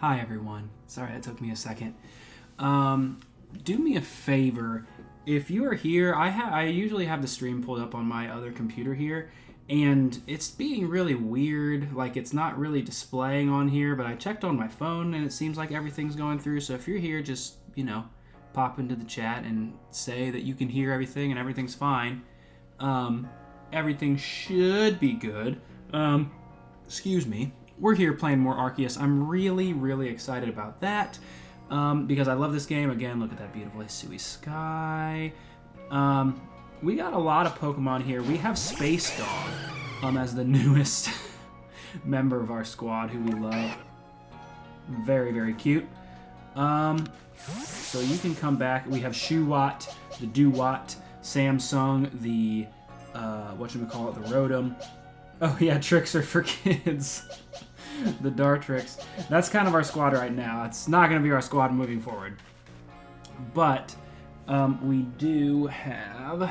Hi everyone. Sorry that took me a second. Do me a favor. If you are here, I usually have the stream pulled up on my other computer here, and it's being really weird. Like, it's not really displaying on here, but I checked on my phone and it seems like everything's going through. So if you're here, just, pop into the chat and say that you can hear everything and everything's fine. Everything should be good. Excuse me. We're here playing more Arceus. I'm really, really excited about that because I love this game. Again, look at that beautiful Hisui sky. We got a lot of Pokemon here. We have Space Dog as the newest member of our squad who we love. Very, very cute. So you can come back. We have Shuwat, the Duwat, Samsung, the, whatchamacallit, the Rotom. Oh yeah, Tricks are for kids. The Dartrix. That's kind of our squad right now. It's not going to be our squad moving forward. But we do have...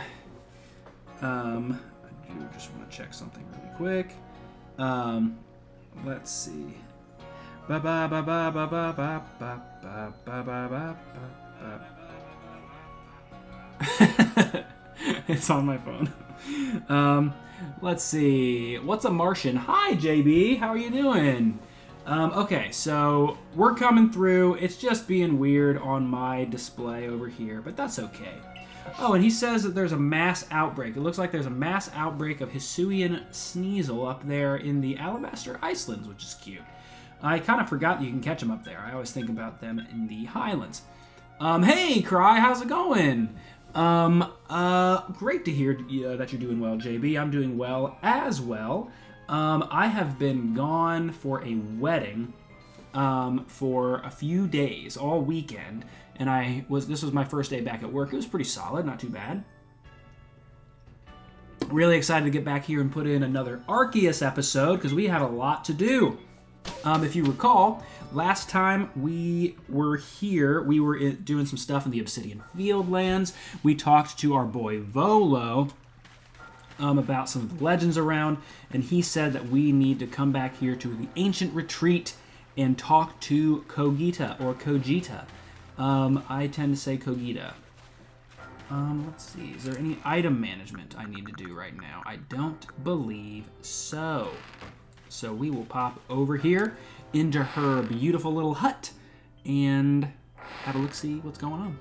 I do just want to check something really quick. Let's see. It's on my phone. Let's see. What's a Martian? Hi, JB. How are you doing? Okay, so we're coming through. It's just being weird on my display over here, but that's okay. Oh, and he says that there's a mass outbreak. It looks like there's a mass outbreak of Hisuian Sneasel up there in the Alabaster Icelands, which is cute. I kind of forgot you can catch them up there. I always think about them in the Highlands. Hey, Cry, how's it going? Great to hear that you're doing well, JB. I'm doing well as well. I have been gone for a wedding for a few days, all weekend, and this was my first day back at work. It was pretty solid, not too bad. Really excited to get back here and put in another Arceus episode because we have a lot to do. If you recall, last time we were here, we were doing some stuff in the Obsidian Fieldlands. We talked to our boy Volo about some of the legends around, and he said that we need to come back here to the Ancient Retreat and talk to Kogita, or Kogita. I tend to say Kogita. Let's see, is there any item management I need to do right now? I don't believe so. So we will pop over here into her beautiful little hut and have a look-see what's going on.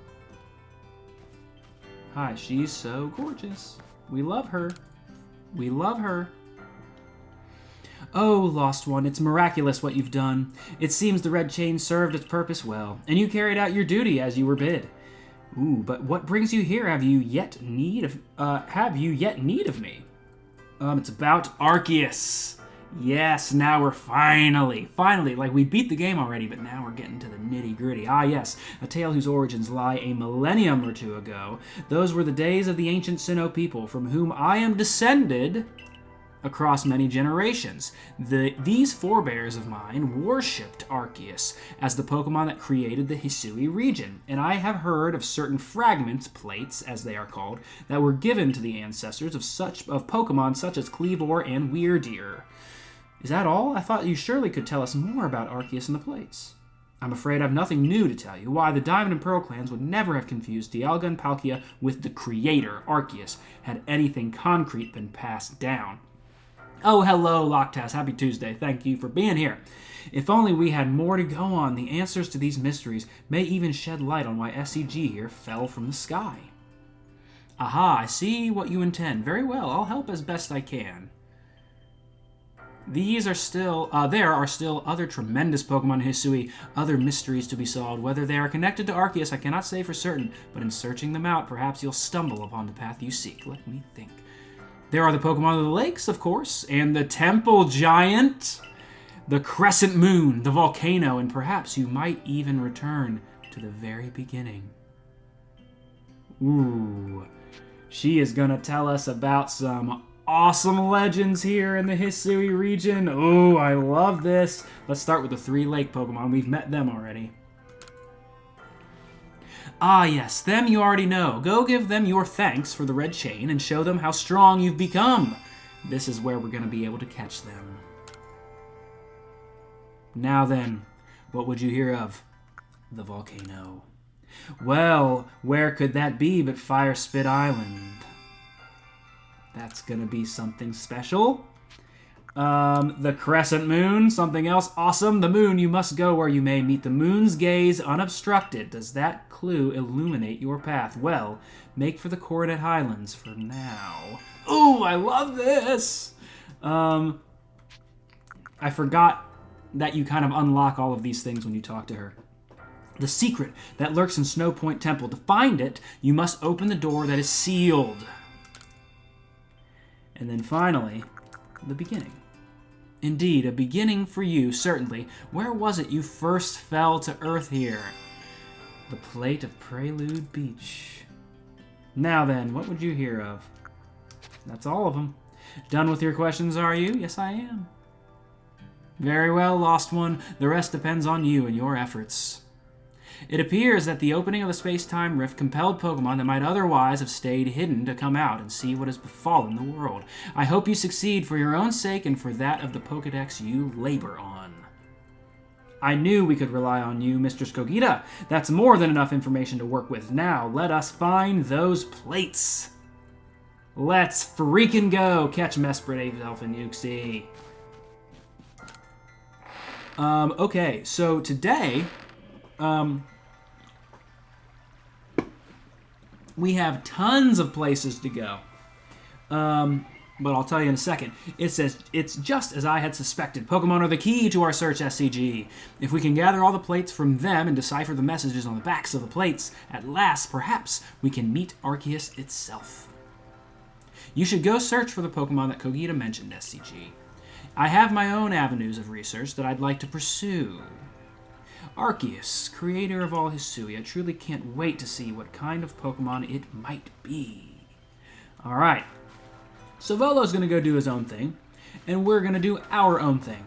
Hi, she's so gorgeous. We love her. We love her. Oh, Lost One, it's miraculous what you've done. It seems the red chain served its purpose well, and you carried out your duty as you were bid. Ooh, but what brings you here? Have you yet need of me? It's about Arceus. Yes, now we're finally, like we beat the game already, but now we're getting to the nitty-gritty. Ah, yes, a tale whose origins lie a millennium or two ago. Those were the days of the ancient Sinnoh people, from whom I am descended across many generations. These forebears of mine worshipped Arceus as the Pokemon that created the Hisui region, and I have heard of certain fragments, plates as they are called, that were given to the ancestors of Pokemon such as Cleavor and Weirdeer. Is that all? I thought you surely could tell us more about Arceus and the plates. I'm afraid I've nothing new to tell you. Why, the Diamond and Pearl clans would never have confused Dialga and Palkia with the creator, Arceus, had anything concrete been passed down. Oh, hello, Locktas. Happy Tuesday. Thank you for being here. If only we had more to go on, the answers to these mysteries may even shed light on why SCG here fell from the sky. Aha, I see what you intend. Very well, I'll help as best I can. There are still other tremendous Pokemon in Hisui, other mysteries to be solved. Whether they are connected to Arceus, I cannot say for certain, but in searching them out, perhaps you'll stumble upon the path you seek. Let me think. There are the Pokemon of the lakes, of course, and the Temple Giant, the Crescent Moon, the Volcano, and perhaps you might even return to the very beginning. Ooh, she is gonna tell us about some awesome legends here in the Hisui region. Oh, I love this. Let's start with the 3 lake Pokemon. We've met them already. Ah, yes, them you already know. Go give them your thanks for the red chain and show them how strong you've become. This is where we're going to be able to catch them. Now then, What would you hear of? The volcano. Well, where could that be but Fire Spit Island? That's gonna be something special. The crescent moon, something else awesome. The moon, you must go where you may meet the moon's gaze unobstructed. Does that clue illuminate your path? Well, make for the Coronet Highlands for now. Ooh, I love this! I forgot that you kind of unlock all of these things when you talk to her. The secret that lurks in Snow Point Temple. To find it, you must open the door that is sealed. And then finally, the beginning. Indeed, a beginning for you, certainly. Where was it you first fell to earth here? The plate of Prelude Beach. Now then, what would you hear of? That's all of them. Done with your questions, are you? Yes, I am. Very well, Lost One. The rest depends on you and your efforts. It appears that the opening of the space-time rift compelled Pokemon that might otherwise have stayed hidden to come out and see what has befallen the world. I hope you succeed for your own sake and for that of the Pokedex you labor on. I knew we could rely on you, Mistress Kogita. That's more than enough information to work with. Now, let us find those plates. Let's freaking go. Catch Mesprit, Azelf, and Uxie. Okay, so today... we have tons of places to go. But I'll tell you in a second. It says, it's just as I had suspected. Pokemon are the key to our search, SCG. If we can gather all the plates from them and decipher the messages on the backs of the plates, at last, perhaps, we can meet Arceus itself. You should go search for the Pokemon that Kogita mentioned, SCG. I have my own avenues of research that I'd like to pursue. Arceus, creator of all Hisui. I truly can't wait to see what kind of Pokemon it might be. Alright. So Volo's going to go do his own thing, and we're going to do our own thing.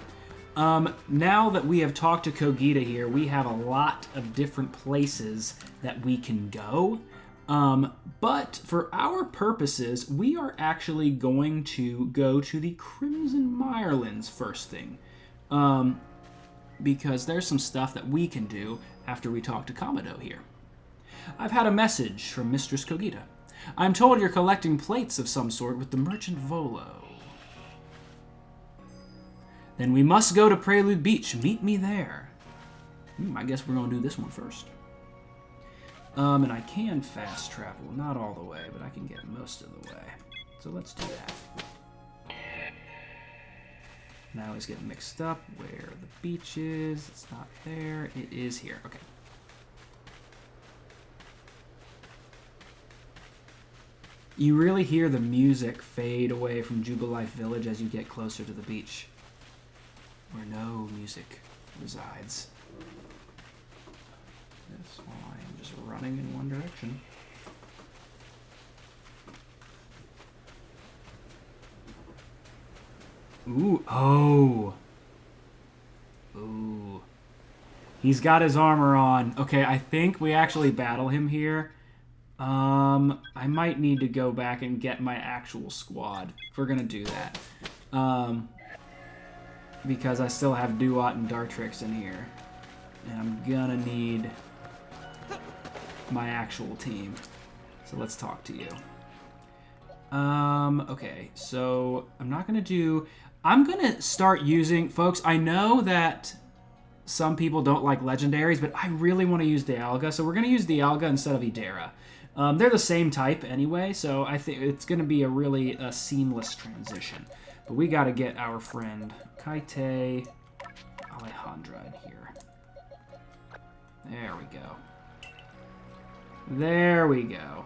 Now that we have talked to Kogita here, we have a lot of different places that we can go. But for our purposes, we are actually going to go to the Crimson Mirelands first thing. Because there's some stuff that we can do after we talk to Kamado here. I've had a message from Mistress Kogita. I'm told you're collecting plates of some sort with the merchant Volo. Then we must go to Prelude Beach. Meet me there. I guess we're going to do this one first. And I can fast travel. Not all the way, but I can get most of the way. So let's do that. Now he's getting mixed up where the beach is. It's not there. It is here. Okay. You really hear the music fade away from Jubilife Village as you get closer to the beach, where no music resides. That's why I'm just running in one direction. Ooh, oh. Ooh. He's got his armor on. Okay, I think we actually battle him here. I might need to go back and get my actual squad if we're gonna do that. Because I still have Duat and Dartrix in here. And I'm gonna need my actual team. So let's talk to you. Okay, so I'm not gonna do... I'm gonna start using... Folks, I know that some people don't like legendaries, but I really want to use Dialga, so we're gonna use Dialga instead of Idera. They're the same type anyway, so I think it's gonna be a really seamless transition. But we gotta get our friend Kaite Alejandra in here. There we go. There we go.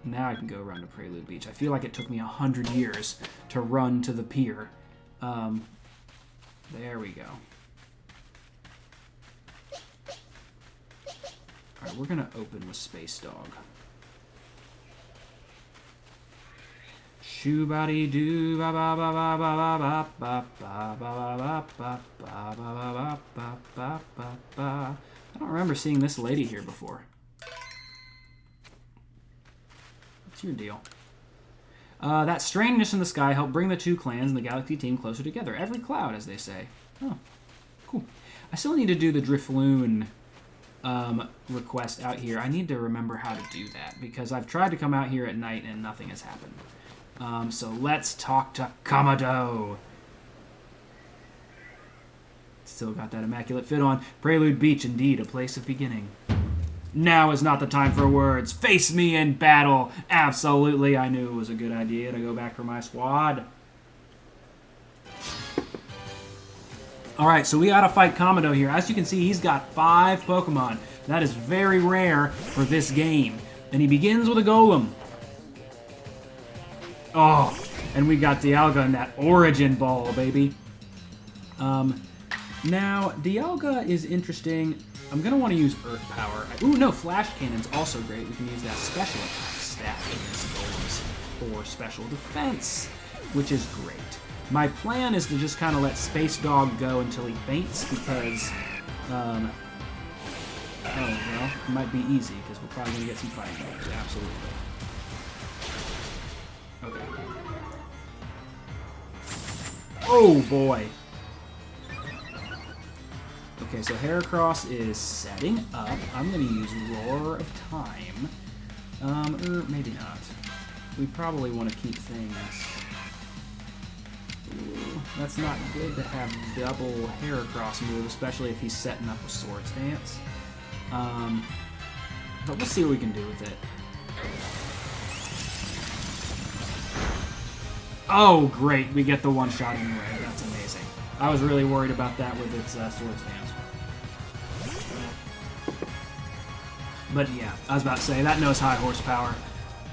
Now I can go run to Prelude Beach. I feel like it took me 100 years to run to the pier. There we go. Alright, we're gonna open with Space Dog. Shoo-ba-dee doo ba ba ba ba ba ba ba ba ba ba ba ba ba ba ba ba ba. I don't remember seeing this lady here before. What's your deal? That strangeness in the sky helped bring the two clans and the Galaxy team closer together. Every cloud, as they say. Oh, cool. I still need to do the Drifloon request out here. I need to remember how to do that because I've tried to come out here at night and nothing has happened. So let's talk to Kamado. Still got that immaculate fit on. Prelude Beach, indeed, a place of beginning. Now is not the time for words. Face me in battle. Absolutely, I knew it was a good idea to go back for my squad. Alright, so we gotta fight Kamado here. As you can see, he's got 5 Pokemon. That is very rare for this game. And he begins with a Golem. Oh, and we got Dialga in that Origin Ball, baby. Now, Dialga is interesting. I'm going to want to use Earth Power. Ooh, no, Flash Cannon's also great. We can use that special attack stat against Golems for special defense, which is great. My plan is to just kind of let Space Dog go until he faints because, oh, well, it might be easy because we're probably going to get some fighting moves. Absolutely. Okay. Oh, boy. Okay, so Heracross is setting up. I'm going to use Roar of Time. Or maybe not. We probably want to keep things... Ooh, that's not good to have double Heracross move, especially if he's setting up a Swords Dance. But we'll see what we can do with it. Oh, great. We get the one-shot anyway. That's amazing. I was really worried about that with its Swords Dance. But yeah, I was about to say, that knows high horsepower.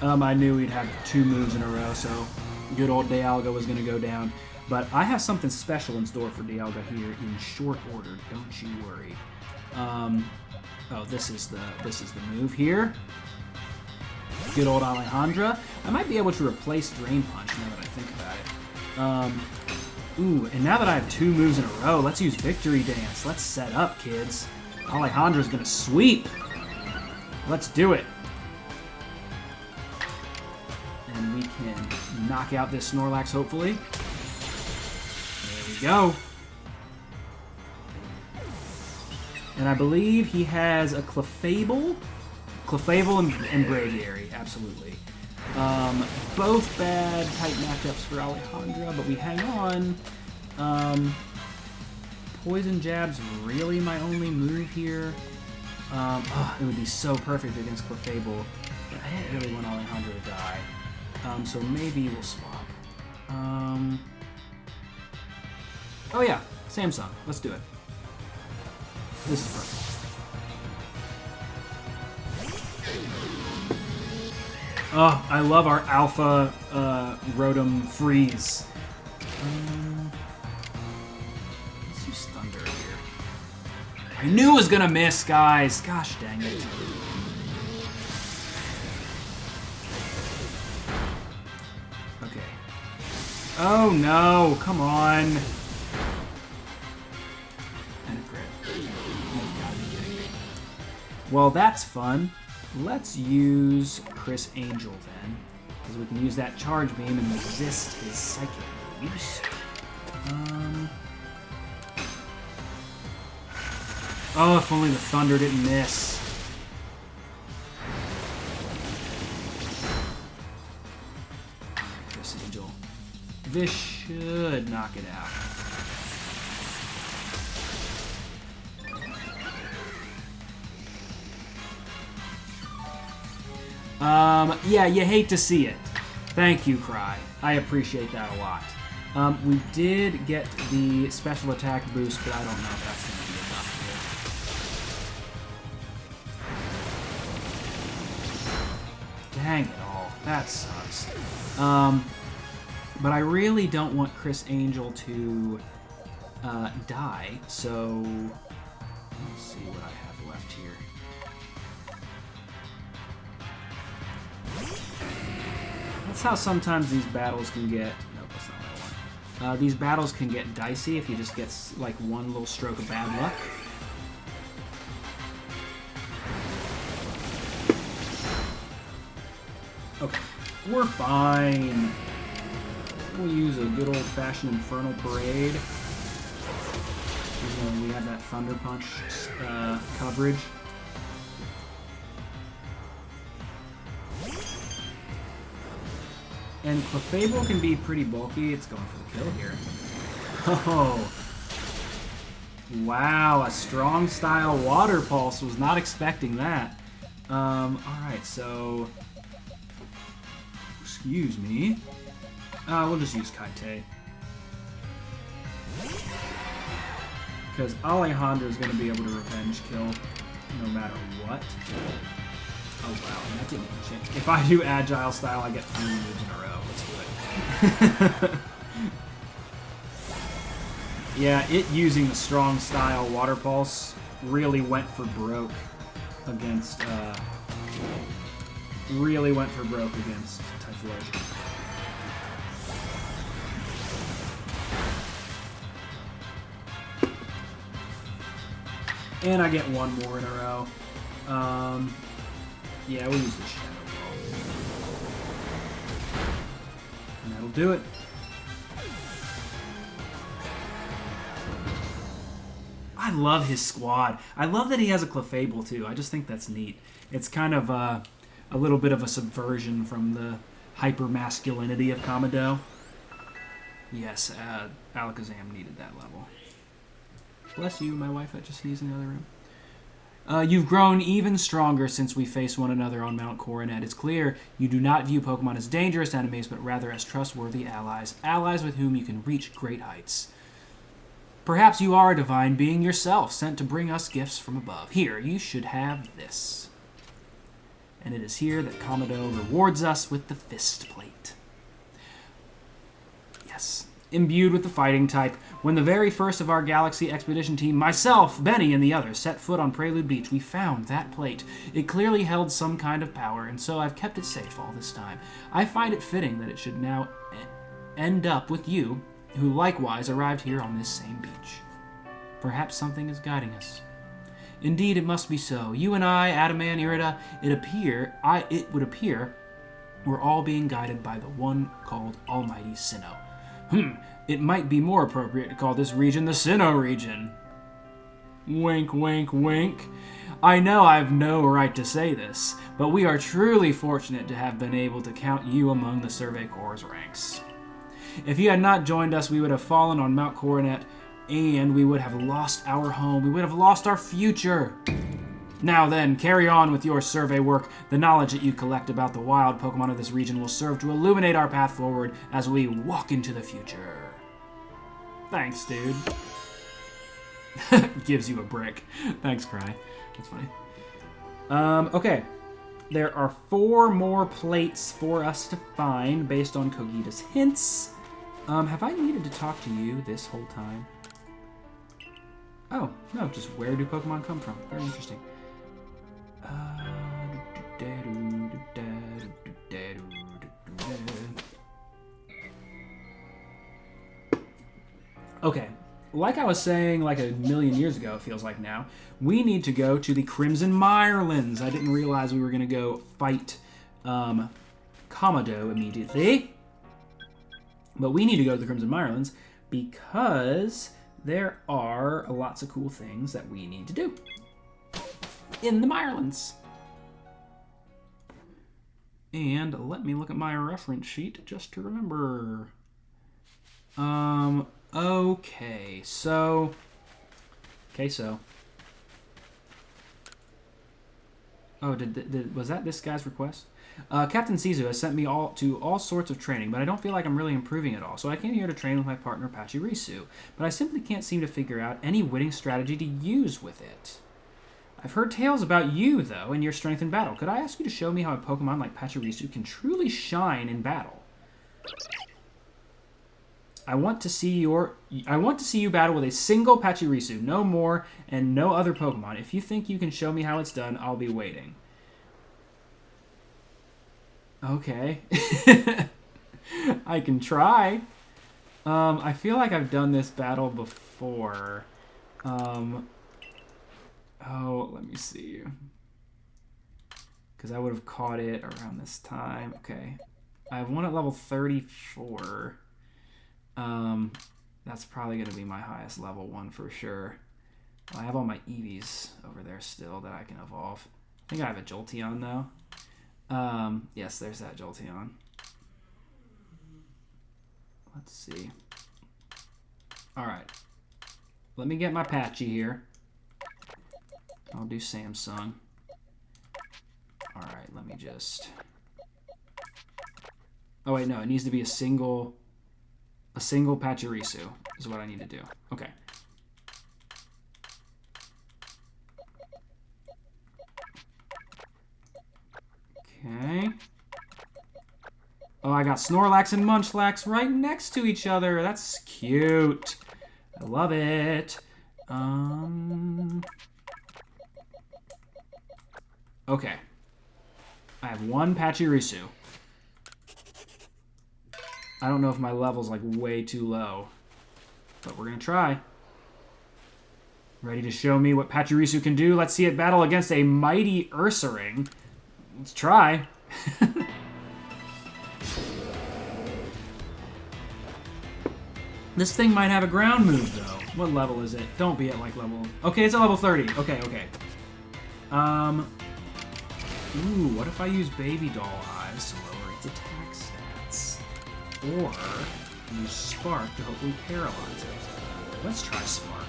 I knew we'd have 2 moves in a row, so good old Dialga was going to go down. But I have something special in store for Dialga here in short order. Don't you worry. Oh, this is the move here. Good old Alejandra. I might be able to replace Drain Punch now that I think about it. Ooh, and now that I have 2 moves in a row, let's use Victory Dance. Let's set up, kids. Alejandra's going to sweep. Let's do it. And we can knock out this Snorlax, hopefully. There we go. And I believe he has a Clefable. Clefable and Braviary, absolutely. Both bad type matchups for Alejandra, but we hang on. Poison Jab's really my only move here. It would be so perfect against Clefable, but I don't really want Alejandra to die. So maybe we'll swap. Oh yeah, Samsung. Let's do it. This is perfect. Oh, I love our Alpha Rotom Freeze. Let's use Thunder here. I knew it was gonna miss, guys. Gosh dang it. Okay. Oh no, come on. And a crit. You've gotta be kidding me. Well, that's fun. Let's use Chris Angel then, because we can use that Charge Beam and resist his Psychic moves. Oh, if only the Thunder didn't miss. Chris Angel. This should knock it out. Yeah, you hate to see it. Thank you, Cry. I appreciate that a lot. We did get the special attack boost, but I don't know if that's going to be enough here. Dang it all. That sucks. But I really don't want Chris Angel to die, so let's see what I have left here. That's how sometimes these battles can get... Nope, that's not what I want. These battles can get dicey if you just get, like, one little stroke of bad luck. Okay, we're fine. We'll use a good old-fashioned Infernal Parade. Even though we have that Thunder Punch coverage. And Clefable can be pretty bulky. It's going for the kill here. Oh! Wow, a strong style Water Pulse. Was not expecting that. Alright, so... Excuse me. We'll just use Kaite. Because Alejandro is going to be able to revenge kill no matter what. Oh wow, that didn't even change. If I do Agile style, I get 3 moves in a row. Let's do it. Yeah, it using the strong style Water Pulse really went for broke against Typhlosion. And I get 1 more in a row. Yeah, we'll use the Shadow Ball. And that'll do it. I love his squad. I love that he has a Clefable too. I just think that's neat. It's kind of a little bit of a subversion from the hyper-masculinity of Kamado. Yes, Alakazam needed that level. Bless you, my wife that just sneezed in the other room. You've grown even stronger since we faced one another on Mount Coronet. It's clear you do not view Pokemon as dangerous enemies, but rather as trustworthy allies. Allies with whom you can reach great heights. Perhaps you are a divine being yourself, sent to bring us gifts from above. Here, you should have this. And it is here that Kamado rewards us with the Fist Plate. Yes. Imbued with the fighting type, when the very first of our Galaxy Expedition team, myself, Benny, and the others, set foot on Prelude Beach, we found that plate. It clearly held some kind of power, and so I've kept it safe all this time. I find it fitting that it should now end up with you, who likewise arrived here on this same beach. Perhaps something is guiding us. Indeed, it must be so. You and I, Adaman, Irida, it would appear we're all being guided by the one called Almighty Sinnoh. It might be more appropriate to call this region the Sinnoh region. Wink, wink, wink. I know I've no right to say this, but we are truly fortunate to have been able to count you among the Survey Corps' ranks. If you had not joined us, we would have fallen on Mount Coronet, and we would have lost our home. We would have lost our future. Now then, carry on with your survey work. The knowledge that you collect about the wild Pokemon of this region will serve to illuminate our path forward as we walk into the future. Thanks, dude. Gives you a brick. Thanks, Cry. That's funny. Okay. There are 4 more plates for us to find based on Kogita's hints. Have I needed to talk to you this whole time? Oh, no, just where do Pokemon come from? Very interesting. Okay, like I was saying like a million years ago, it feels like now, we need to go to the Crimson Mirelands. I didn't realize we were going to go fight Kamado immediately. But we need to go to the Crimson Mirelands because there are lots of cool things that we need to do in the Mirelands. And let me look at my reference sheet just to remember. Okay, so... Oh, was that this guy's request? Captain Sisu has sent me to all sorts of training, but I don't feel like I'm really improving at all, so I came here to train with my partner Pachirisu, but I simply can't seem to figure out any winning strategy to use with it. I've heard tales about you, though, and your strength in battle. Could I ask you to show me how a Pokemon like Pachirisu can truly shine in battle? I want to see you battle with a single Pachirisu, no more, and no other Pokemon. If you think you can show me how it's done, I'll be waiting. Okay. I can try. I feel like I've done this battle before. Oh, let me see. Because I would have caught it around this time. Okay. I have one at level 34. That's probably going to be my highest level one for sure. Well, I have all my Eevees over there still that I can evolve. I think I have a Jolteon though. Yes, there's that Jolteon. Let's see. All right. Let me get my Patchy here. I'll do Samsung. All right, let me just... Oh, wait, no. It needs to be a single Pachirisu is what I need to do. Okay. Okay. Oh, I got Snorlax and Munchlax right next to each other. That's cute. I love it. Okay. I have one Pachirisu. I don't know if my level's like way too low, but we're gonna try. Ready to show me what Pachirisu can do? Let's see it battle against a mighty Ursaring. Let's try. This thing might have a ground move, though. What level is it? Don't be at, like, level... Okay, it's at level 30. Okay, okay. Ooh, what if I use Baby Doll Eyes to lower its attack stats? Or use Spark to hopefully paralyze it. Let's try Spark.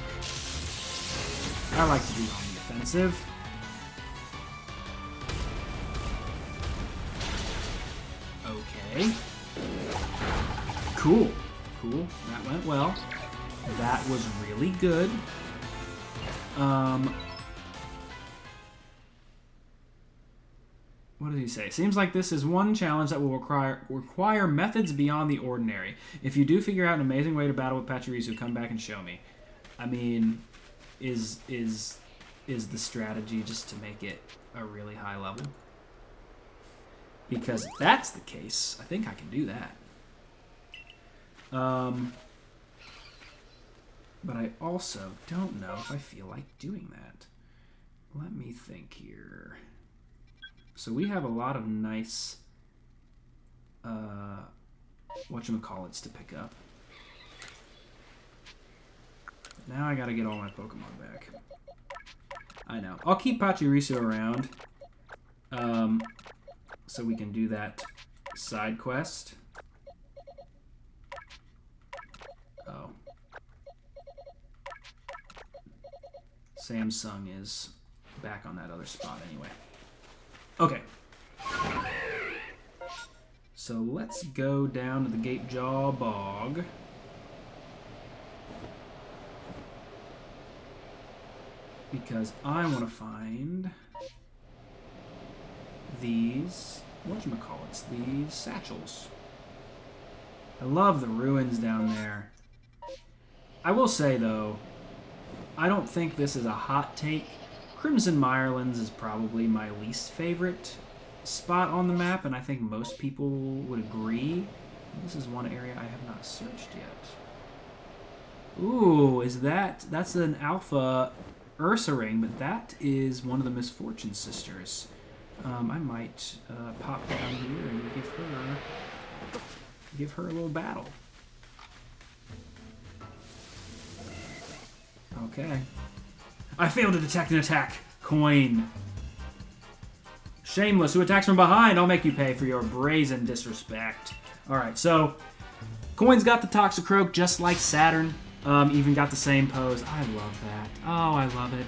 I like to be on the offensive. Okay. Cool. Cool. That went well. That was really good. What did he say? Seems like this is one challenge that will require methods beyond the ordinary. If you do figure out an amazing way to battle with Pachirisu, come back and show me. I mean, is the strategy just to make it a really high level? Because if that's the case, I think I can do that. But I also don't know if I feel like doing that. Let me think here. So we have a lot of nice, whatchamacallits to pick up. Now I gotta get all my Pokemon back. I know. I'll keep Pachirisu around, so we can do that side quest. Oh. Samsung is back on that other spot anyway. Okay. So let's go down to the Gatejaw Bog. Because I want to find these, whatchamacallits, these satchels. I love the ruins down there. I will say, though, I don't think this is a hot take. Crimson Mirelands is probably my least favorite spot on the map, and I think most people would agree. This is one area I have not searched yet. Ooh, that's an alpha Ursaring, but that is one of the Misfortune Sisters. I might pop down here and give her a little battle. Okay. I failed to detect an attack. Coin. Shameless, who attacks from behind. I'll make you pay for your brazen disrespect. Alright, so Coin's got the Toxicroak just like Saturn. Even got the same pose. I love that. Oh, I love it.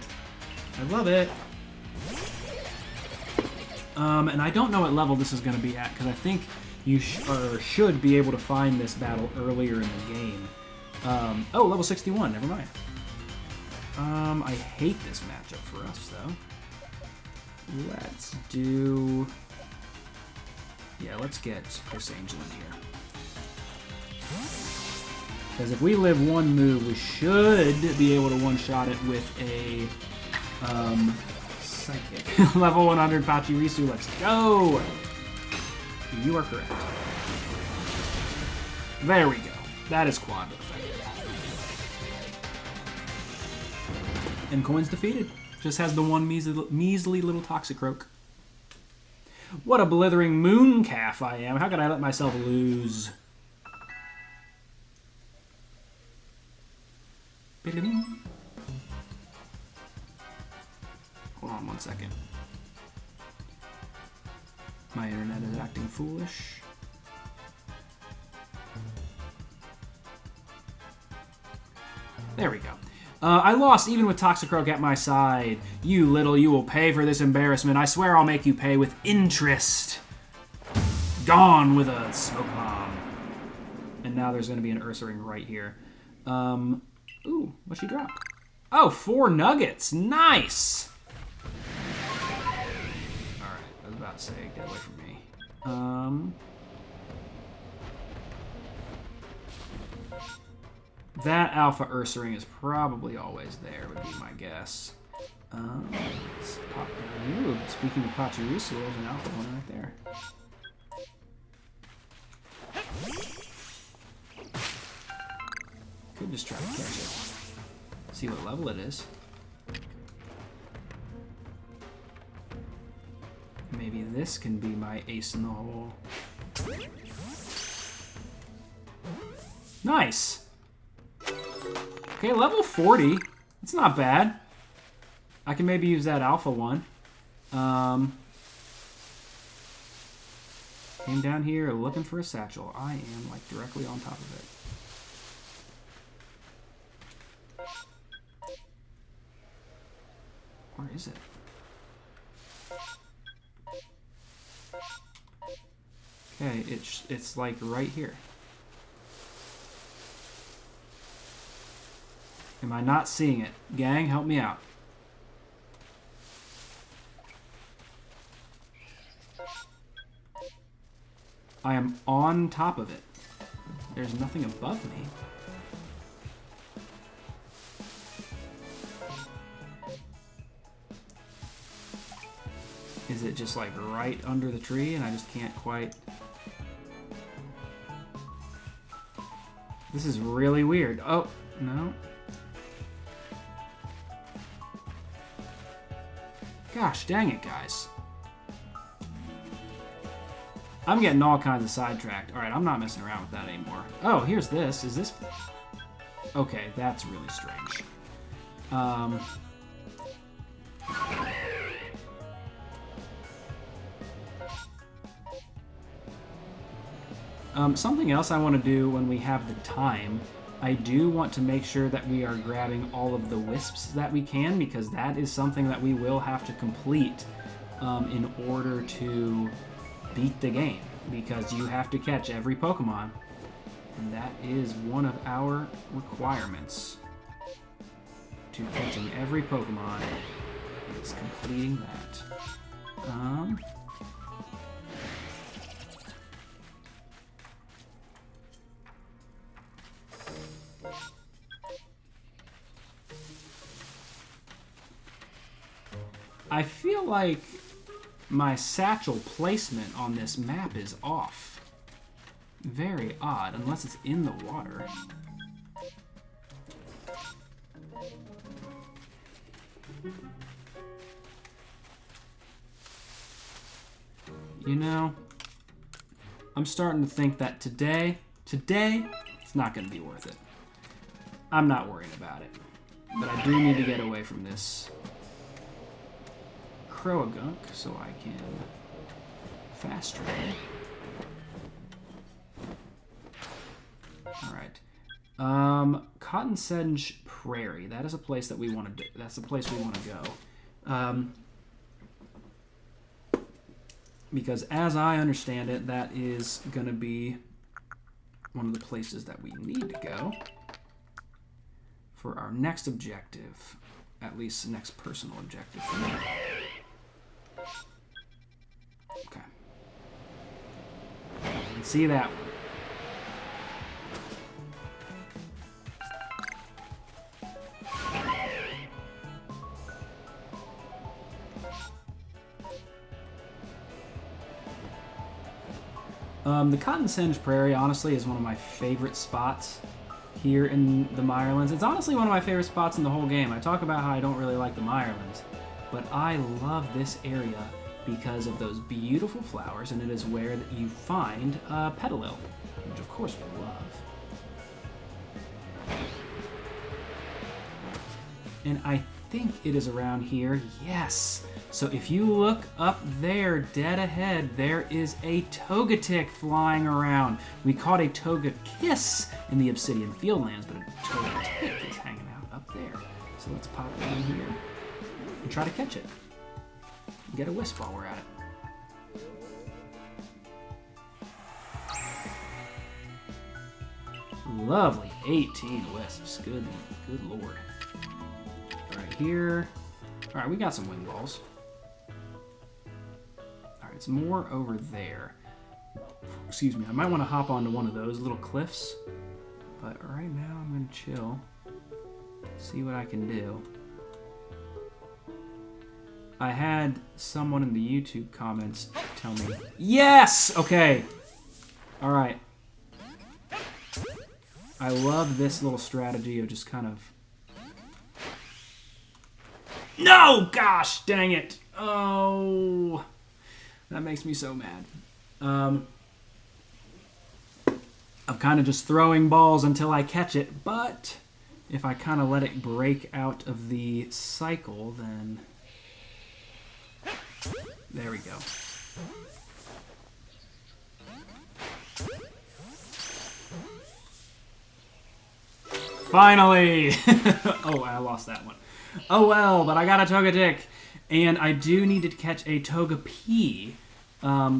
I love it. And I don't know what level this is going to be at, because I think you should be able to find this battle earlier in the game. Oh, level 61. Never mind. I hate this matchup for us, though. Let's do... Yeah, let's get Chris Angel in here. Because if we live one move, we should be able to one-shot it with a Psychic. Level 100 Pachirisu, let's go! You are correct. There we go. That is quad effective. And Coin's defeated. Just has the one measly little Toxicroak. What a blithering moon calf I am. How could I let myself lose? Hold on 1 second. My internet is acting foolish. There we go. I lost even with Toxicroak at my side. You will pay for this embarrassment. I swear I'll make you pay with interest. Gone with a smoke bomb. And now there's going to be an Ursaring right here. Ooh, what'd she drop? Oh, 4 nuggets. Nice! Alright, I was about to say, get away from me. That Alpha Ursaring is probably always there, would be my guess. Ooh, speaking of Pachirisu, there's an Alpha one right there. Could just try to catch it. See what level it is. Maybe this can be my ace in the hole. Nice! Okay, level 40. It's not bad. I can maybe use that alpha one. Came down here looking for a satchel. I am like directly on top of it. Where is it? Okay, it's like right here. Am I not seeing it? Gang, help me out. I am on top of it. There's nothing above me. Is it just like right under the tree and I just can't quite... This is really weird. Oh, no. Gosh, dang it, guys. I'm getting all kinds of sidetracked. Alright, I'm not messing around with that anymore. Oh, here's this. Is this... Okay, that's really strange. Something else I want to do when we have the time, I do want to make sure that we are grabbing all of the wisps that we can, because that is something that we will have to complete in order to beat the game, because you have to catch every Pokemon, and that is one of our requirements. To catching every Pokemon is completing that. I feel like my satchel placement on this map is off. Very odd, unless it's in the water. You know, I'm starting to think that today, it's not going to be worth it. I'm not worrying about it. But I do need to get away from this Croagunk so I can fast travel. Alright. Cotton Sedge Prairie. That is a place that we want to do. That's the place we want to go. Because as I understand it, that is going to be one of the places that we need to go for our next objective. At least the next personal objective for me. Okay. I can see that one. The Cotton Sedge Prairie, honestly, is one of my favorite spots here in the Mirelands. It's honestly one of my favorite spots in the whole game. I talk about how I don't really like the Mirelands, but I love this area because of those beautiful flowers, and it is where that you find Petalil, which of course we love. And I think it is around here. Yes. So if you look up there, dead ahead, there is a Togetic flying around. We caught a Togekiss in the Obsidian Fieldlands, but a Togetic is hanging out up there. So let's pop it in here and try to catch it. Get a wisp while we're at it. Lovely, 18 wisps. Good lord. Right here. All right, we got some wing balls. All right, it's more over there. Excuse me. I might want to hop onto one of those little cliffs, but right now I'm gonna chill. See what I can do. I had someone in the YouTube comments tell me, yes! Okay. All right. I love this little strategy of just kind of... No! Gosh, dang it. Oh. That makes me so mad. I'm kind of just throwing balls until I catch it, but if I kind of let it break out of the cycle, then... There we go. Finally! Oh, I lost that one. Oh well, but I got a Togetic. And I do need to catch a Togepi,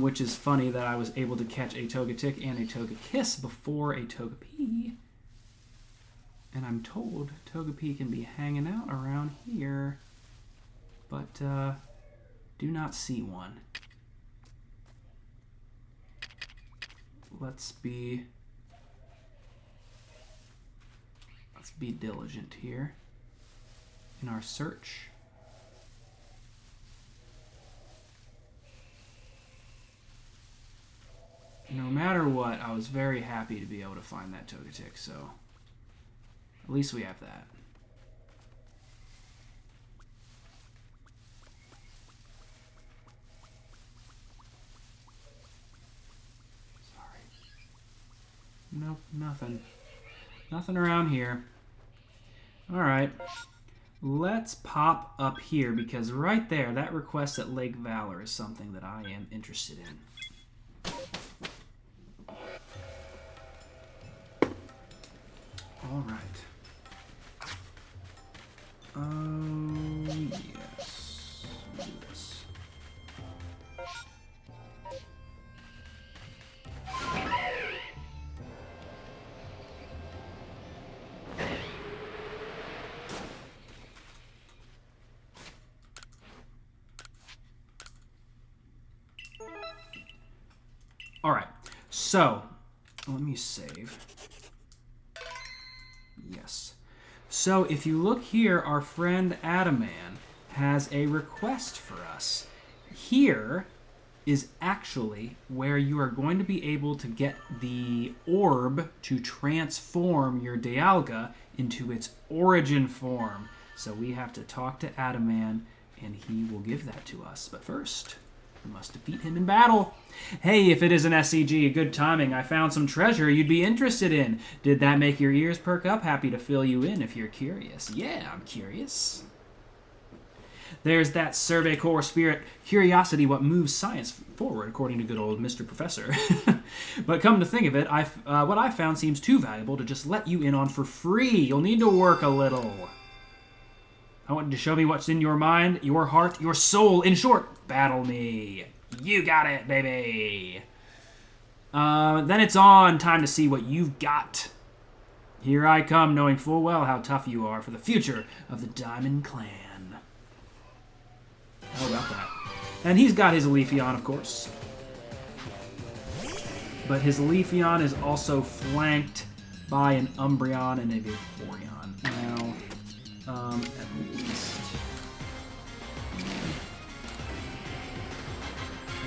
which is funny that I was able to catch a Togetic and a Togekiss before a Togepi. And I'm told Togepi can be hanging out around here, but do not see one. Let's be diligent here in our search. No matter what, I was very happy to be able to find that Togetic, so at least we have that. Sorry. Nope, nothing. Nothing around here. Alright. Let's pop up here, because right there, that request at Lake Valor is something that I am interested in. Alright. Yes. Yes. Alright, so let me save. Yes. So if you look here, our friend Adaman has a request for us. Here is actually where you are going to be able to get the orb to transform your Dialga into its origin form. So we have to talk to Adaman, and he will give that to us. But first, we must defeat him in battle. Hey, if it is an SCG, good timing. I found some treasure you'd be interested in. Did that make your ears perk up? Happy to fill you in if you're curious. Yeah, I'm curious. There's that Survey Corps spirit. Curiosity, what moves science forward, according to good old Mr. Professor. But come to think of it, what I found seems too valuable to just let you in on for free. You'll need to work a little. I want you to show me what's in your mind, your heart, your soul. In short, battle me. You got it, baby. Then it's on. Time to see what you've got. Here I come, knowing full well how tough you are for the future of the Diamond Clan. How about that? And he's got his Leafeon, of course. But his Leafeon is also flanked by an Umbreon and a Vaporeon. Now, at least...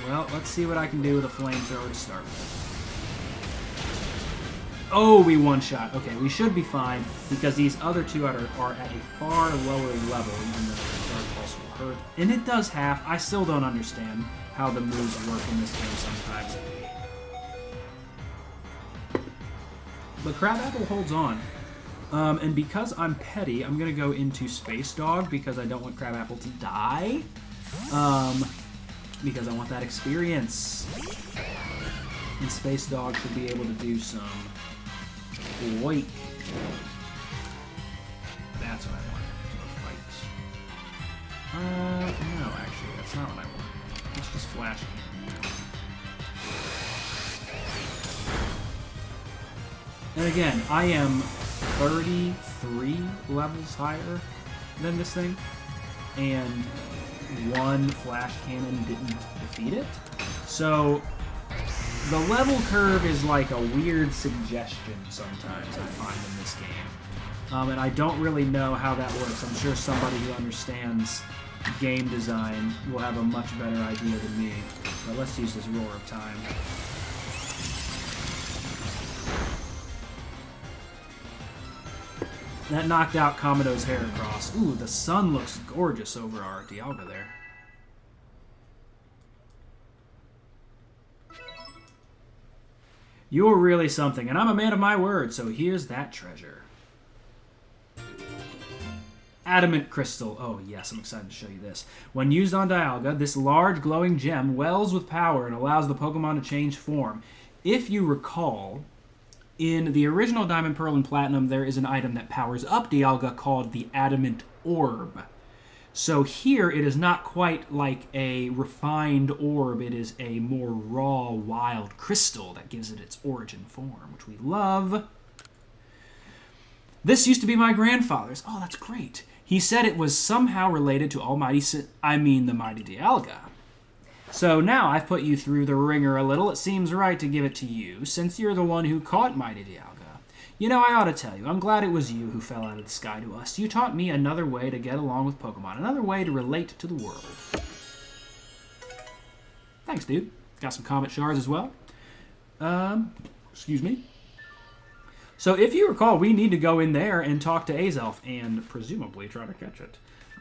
Well, let's see what I can do with a flamethrower to start with. Oh, we one-shot. Okay, we should be fine, because these other two are at a far lower level, even though the Dark Pulse will hurt. And it does half. I still don't understand how the moves work in this game sometimes. But Crabapple holds on. And because I'm petty, I'm going to go into Space Dog because I don't want Crabapple to die. Because I want that experience. And Space Dog should be able to do some Quake. That's what I want. Fight. No, actually, that's not what I want. Let's just flash it. And again, I am 33 levels higher than this thing, and one flash cannon didn't defeat it. So the level curve is like a weird suggestion sometimes I find in this game. And I don't really know how that works. I'm sure somebody who understands game design will have a much better idea than me. But let's use this Roar of Time. That knocked out Komodo's Heracross. Ooh, the sun looks gorgeous over our Dialga there. You're really something, and I'm a man of my word, so here's that treasure. Adamant Crystal. Oh, yes, I'm excited to show you this. When used on Dialga, this large glowing gem wells with power and allows the Pokemon to change form. If you recall, in the original Diamond, Pearl, and Platinum, there is an item that powers up Dialga called the Adamant Orb. So here, it is not quite like a refined orb. It is a more raw, wild crystal that gives it its origin form, which we love. This used to be my grandfather's. Oh, that's great. He said it was somehow related to the mighty Dialga. So now I've put you through the ringer a little. It seems right to give it to you, since you're the one who caught mighty Dialga. You know, I ought to tell you, I'm glad it was you who fell out of the sky to us. You taught me another way to get along with Pokemon, another way to relate to the world. Thanks, dude. Got some Comet Shards as well. Excuse me. So if you recall, we need to go in there and talk to Azelf and presumably try to catch it.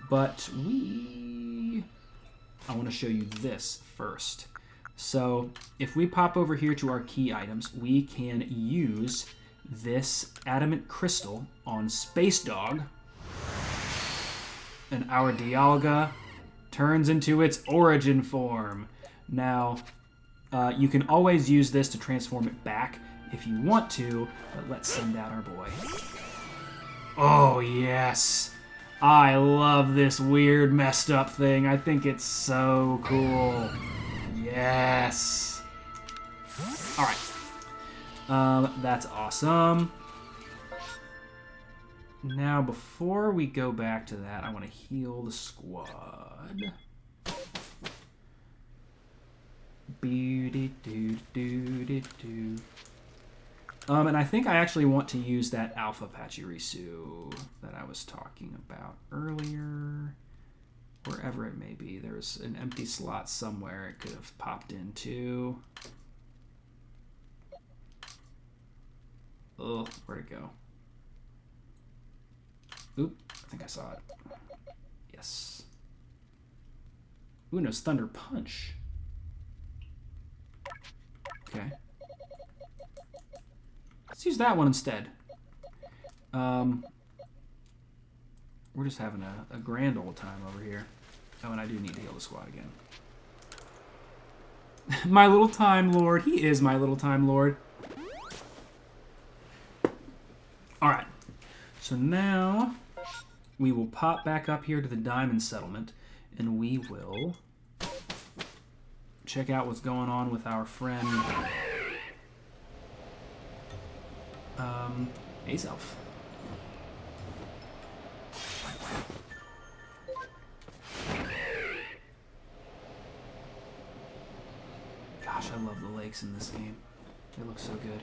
But I want to show you this first. So if we pop over here to our key items, we can use this Adamant Crystal on Space Dog, and our Dialga turns into its origin form. Now, you can always use this to transform it back if you want to, but let's send out our boy. Oh, yes. I love this weird, messed up thing. I think it's so cool. Yes. All right. That's awesome. Now, before we go back to that, I want to heal the squad. And I think I actually want to use that Alpha Pachirisu that I was talking about earlier. Wherever it may be. There's an empty slot somewhere it could have popped into. Oh, where'd it go? Oop, I think I saw it. Yes. Ooh, no, it's Thunder Punch. Okay. Let's use that one instead. We're just having a grand old time over here. Oh, and I do need to heal the squad again. My little Time Lord. He is my little Time Lord. Alright. So now we will pop back up here to the Diamond Settlement, and we will check out what's going on with our friend Azelf. Gosh, I love the lakes in this game. They look so good.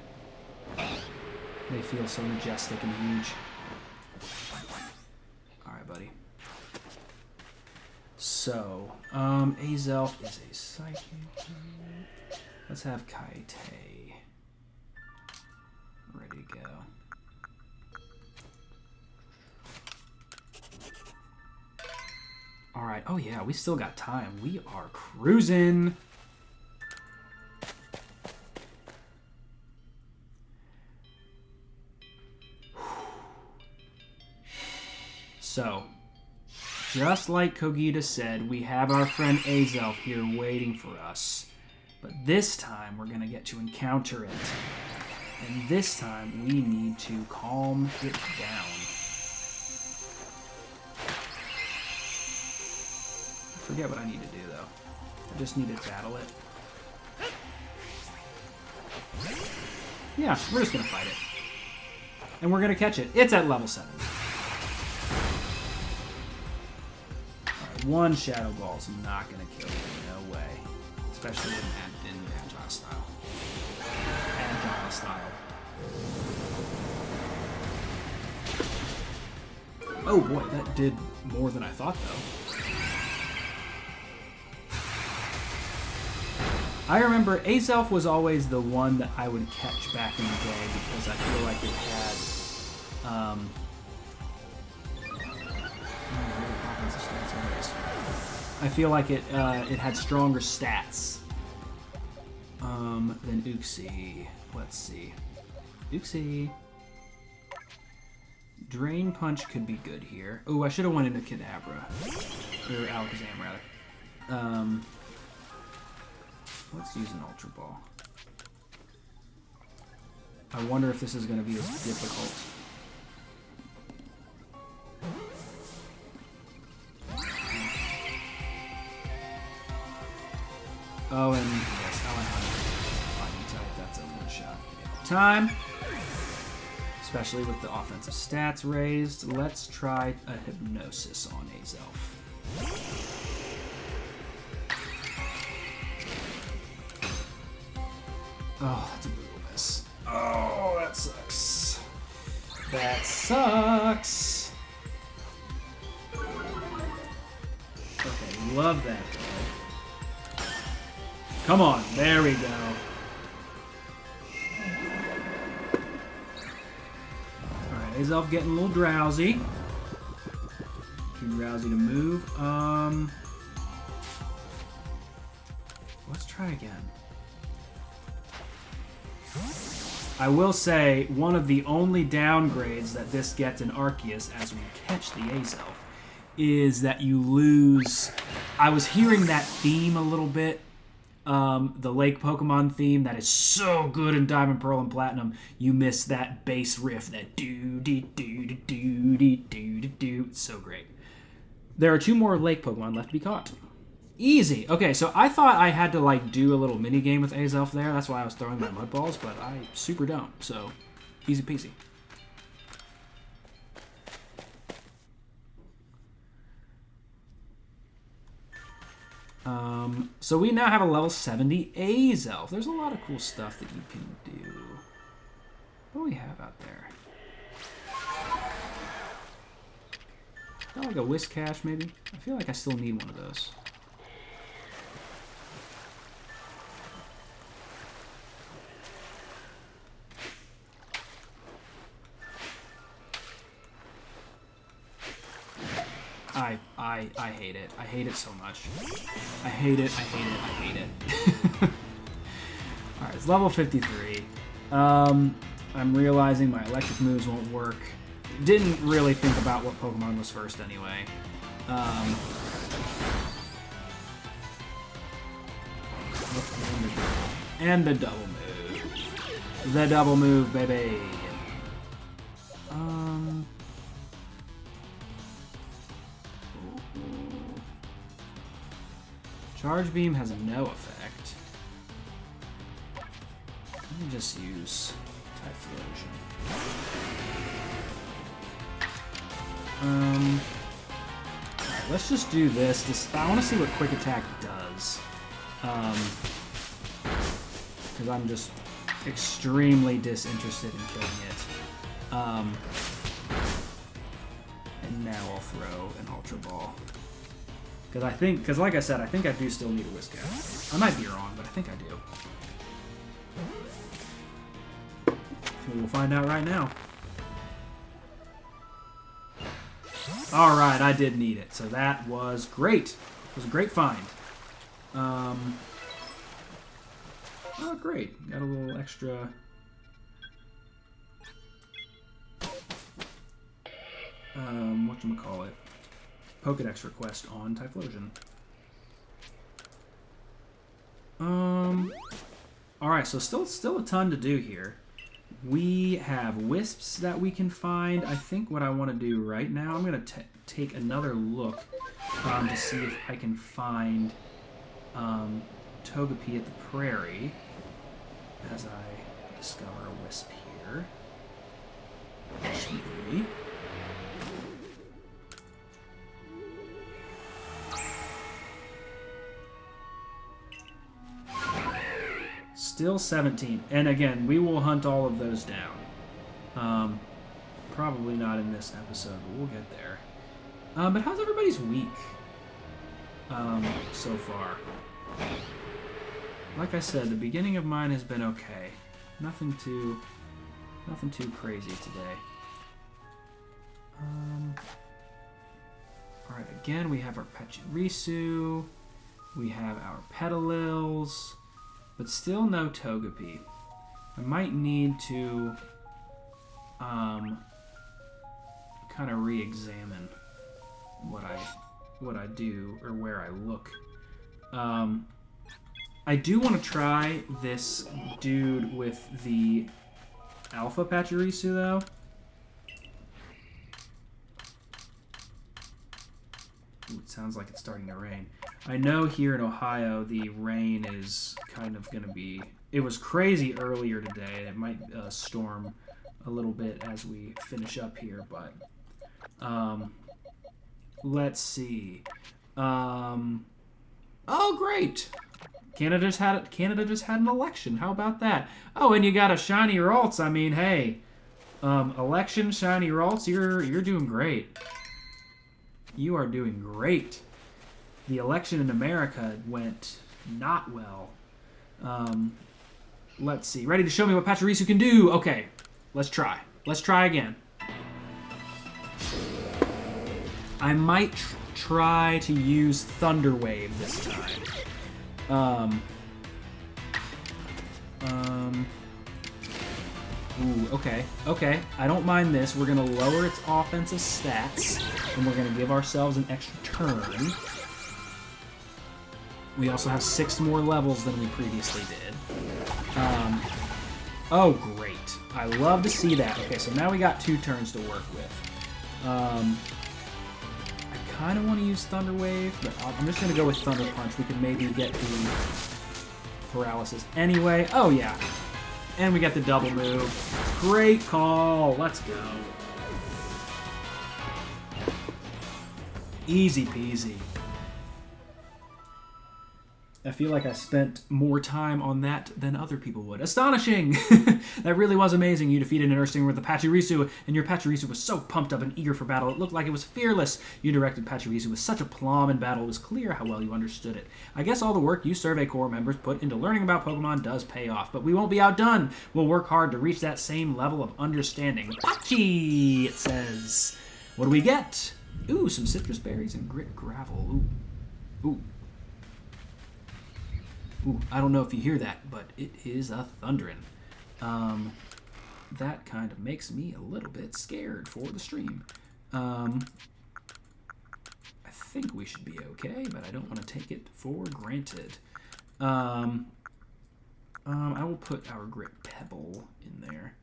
They feel so majestic and huge. Alright, buddy. So, Azelf is a psychic. Let's have Kaite ready to go. Alright, oh yeah, we still got time. We are cruising. So, just like Kogita said, we have our friend Azelf here waiting for us. But this time, we're going to get to encounter it. And this time, we need to calm it down. I forget what I need to do, though. I just need to battle it. Yeah, we're just going to fight it. And we're going to catch it. It's at level 7. Alright, one Shadow Ball's not going to kill you. No way. Especially in Agile style. Agile style. Oh boy, that did more than I thought, though. I remember Azelf was always the one that I would catch back in the day because I feel like it had, I feel like it had stronger stats than Uxie. Let's see. Uxie. Drain Punch could be good here. Oh, I should have went into Kadabra. Or Alakazam, rather. Let's use an Ultra Ball. I wonder if this is going to be as difficult. Oh, and yes, fighting type. That's a one-shot time. Especially with the offensive stats raised. Let's try a Hypnosis on Azelf. Oh, that's a brutal miss. Oh, that sucks. That sucks. Okay, love that guy. Come on, there we go. Alright, Azelf getting a little drowsy. Too drowsy to move. Let's try again. I will say, one of the only downgrades that this gets in Arceus as we catch the Azelf is that you lose... I was hearing that theme a little bit, the Lake Pokemon theme that is so good in Diamond, Pearl, and Platinum. You miss that bass riff, that do-dee-doo-dee-doo-dee-doo-dee-doo. It's so great. There are 2 more Lake Pokemon left to be caught. Easy. Okay, so I thought I had to, like, do a little mini game with Azelf there. That's why I was throwing my mud balls, but I super don't. So, easy peasy. So we now have a level 70 Azelf. There's a lot of cool stuff that you can do. What do we have out there? Got like a Whiscash, maybe? I feel like I still need one of those. I hate it. I hate it so much. I hate it, I hate it, I hate it. Alright, it's level 53. I'm realizing my electric moves won't work. Didn't really think about what Pokemon was first anyway. And the double move. The double move, baby. Charge Beam has no effect. Let me just use Typhlosion. Alright, let's just do this. I want to see what Quick Attack does. Because I'm just extremely disinterested in killing it. And now I'll throw an Ultra Ball. Because like I said, I think I do still need a Whiscash. I might be wrong, but I think I do. We'll find out right now. Alright, I did need it, so that was great. It was a great find. Oh, great. Got a little extra... whatchamacallit, Pokedex request on Typhlosion. Alright, so still a ton to do here. We have wisps that we can find. I think what I want to do right now, I'm going to take another look to see if I can find Togepi at the prairie as I discover a wisp here. Sweetly. Still 17. And again, we will hunt all of those down. Probably not in this episode, but we'll get there. But how's everybody's week so far? Like I said, the beginning of mine has been okay. Nothing too crazy today. Alright, again, we have our Pachirisu. We have our Petalils. But still no Togepi. I might need to kind of re-examine what I do or where I look. I do want to try this dude with the Alpha Pachirisu though. Ooh, it sounds like it's starting to rain. I know here in Ohio the rain is kind of going to be... It was crazy earlier today. It might storm a little bit as we finish up here, but... let's see. Oh, great! Canada just had an election. How about that? Oh, and you got a shiny Ralts. I mean, hey. Election, shiny Ralts, you're doing great. You are doing great. The election in America went not well. Let's see. Ready to show me what Pachirisu can do? Okay, let's try. Let's try again. I might try to use Thunder Wave this time. Ooh, okay. Okay, I don't mind this. We're going to lower its offensive stats, and we're going to give ourselves an extra turn. We also have 6 more levels than we previously did. Oh, great. I love to see that. Okay, so now we got 2 turns to work with. I kind of want to use Thunder Wave, but I'm just going to go with Thunder Punch. We can maybe get the paralysis anyway. Oh, yeah. And we got the double move. Great call. Let's go. Easy peasy. I feel like I spent more time on that than other people would. Astonishing! That really was amazing. You defeated an Earthstinger with a Pachirisu, and your Pachirisu was so pumped up and eager for battle, it looked like it was fearless. You directed Pachirisu with such aplomb in battle, it was clear how well you understood it. I guess all the work you Survey Corps members put into learning about Pokemon does pay off, but we won't be outdone. We'll work hard to reach that same level of understanding. Pachi, it says. What do we get? Ooh, some citrus berries and grit gravel. Ooh. Ooh. Ooh, I don't know if you hear that, but it is a thunderin'. That kind of makes me a little bit scared for the stream. I think we should be okay, but I don't want to take it for granted. I will put our Grit Pebble in there.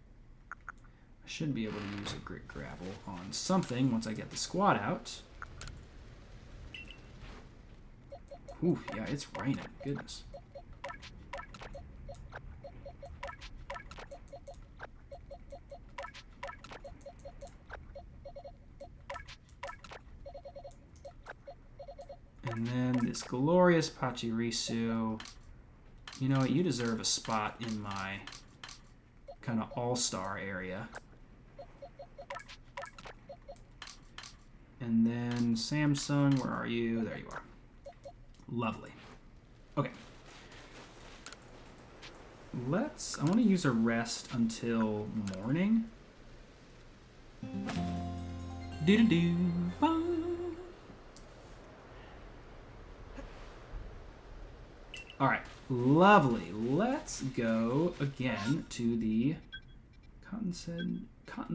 I should be able to use a Grit Gravel on something once I get the squad out. Ooh, yeah, it's raining. Goodness. And then this glorious Pachirisu. You know what? You deserve a spot in my kind of all-star area. And then Samsung, where are you? There you are. Lovely. Okay. I want to use a rest until morning. Do-do-do. Alright, lovely. Let's go again to the Cotton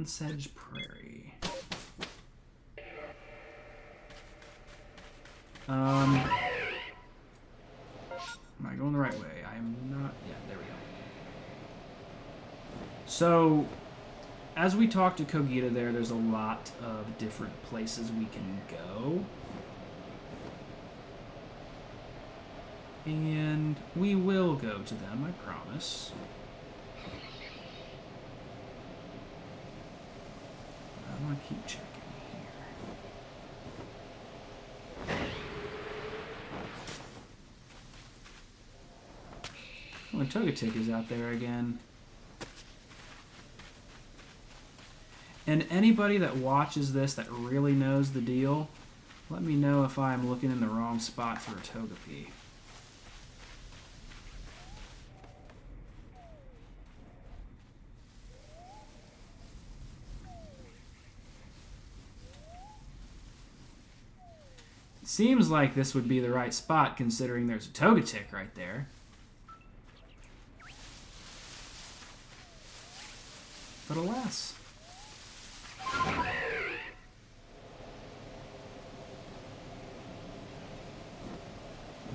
Sedge Prairie. Am I going the right way? I am not. Yeah, there we go. So, as we talk to Kogita there's a lot of different places we can go. And we will go to them, I promise. I want to keep checking here. Oh, and Togetic is out there again. And anybody that watches this that really knows the deal, let me know if I'm looking in the wrong spot for a Togepi. Seems like this would be the right spot considering there's a Togetic right there. But alas.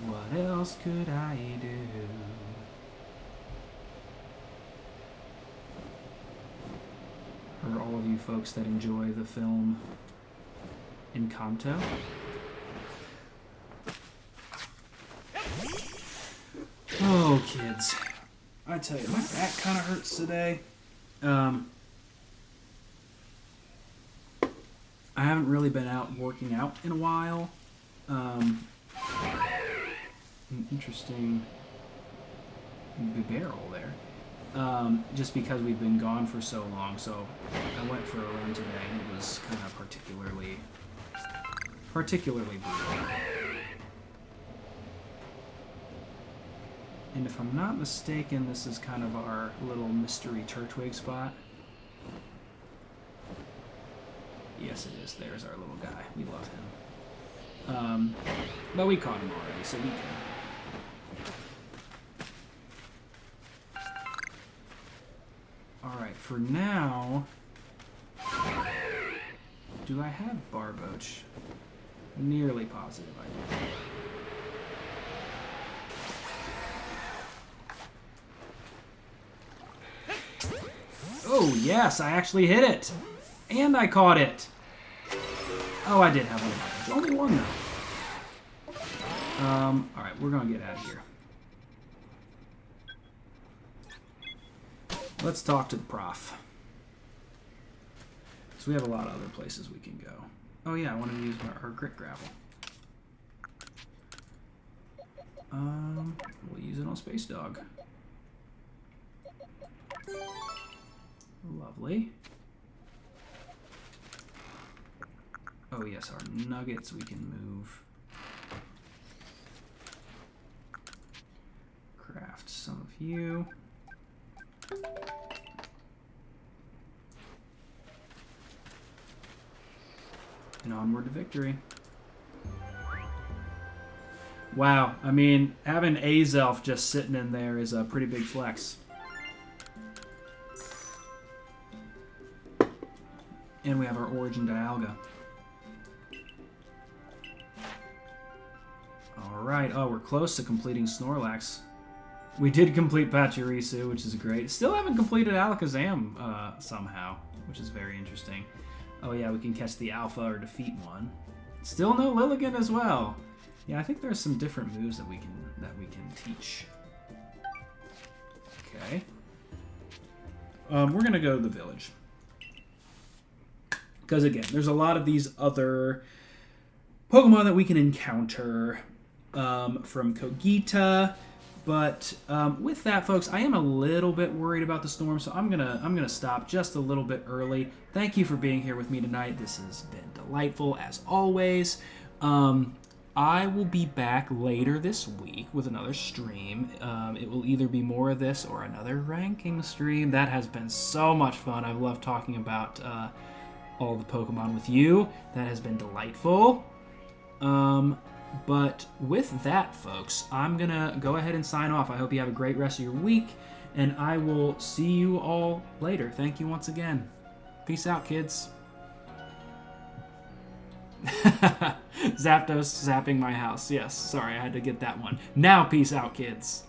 What else could I do? For all of you folks that enjoy the film Encanto. Oh, kids. I tell you, my back kind of hurts today. I haven't really been out working out in a while. An interesting barrel there. Just because we've been gone for so long. So I went for a run today and it was kind of particularly brutal. And if I'm not mistaken, this is kind of our little mystery Turtwig spot. Yes, it is. There's our little guy. We love him. But we caught him already, so we can. Alright, for now... Do I have Barboach? Nearly positive I do. Oh, yes, I actually hit it. And I caught it. Oh, I did have one. Only one, though. Alright, we're going to get out of here. Let's talk to the prof. So we have a lot of other places we can go. Oh, yeah, I wanted to use our Grit Gravel. We'll use it on Space Dog. Lovely. Oh yes, our nuggets we can move. Craft some of you. And onward to victory. Wow, I mean, having Azelf just sitting in there is a pretty big flex. And we have our Origin Dialga. Alright, oh, we're close to completing Snorlax. We did complete Pachirisu, which is great. Still haven't completed Alakazam somehow, which is very interesting. Oh yeah, we can catch the Alpha or defeat one. Still no Lilligant as well. Yeah, I think there's some different moves that we can teach. Okay. We're gonna go to the village. Because again, there's a lot of these other Pokemon that we can encounter from Kogita, but with that, folks, I am a little bit worried about the storm, so I'm gonna stop just a little bit early. Thank you for being here with me tonight. This has been delightful as always. I will be back later this week with another stream. It will either be more of this or another ranking stream. That has been so much fun. I've loved talking about all the Pokemon with you. That has been delightful. But with that, folks, I'm going to go ahead and sign off. I hope you have a great rest of your week, and I will see you all later. Thank you once again. Peace out, kids. Zapdos zapping my house. Yes, sorry, I had to get that one. Now, peace out, kids.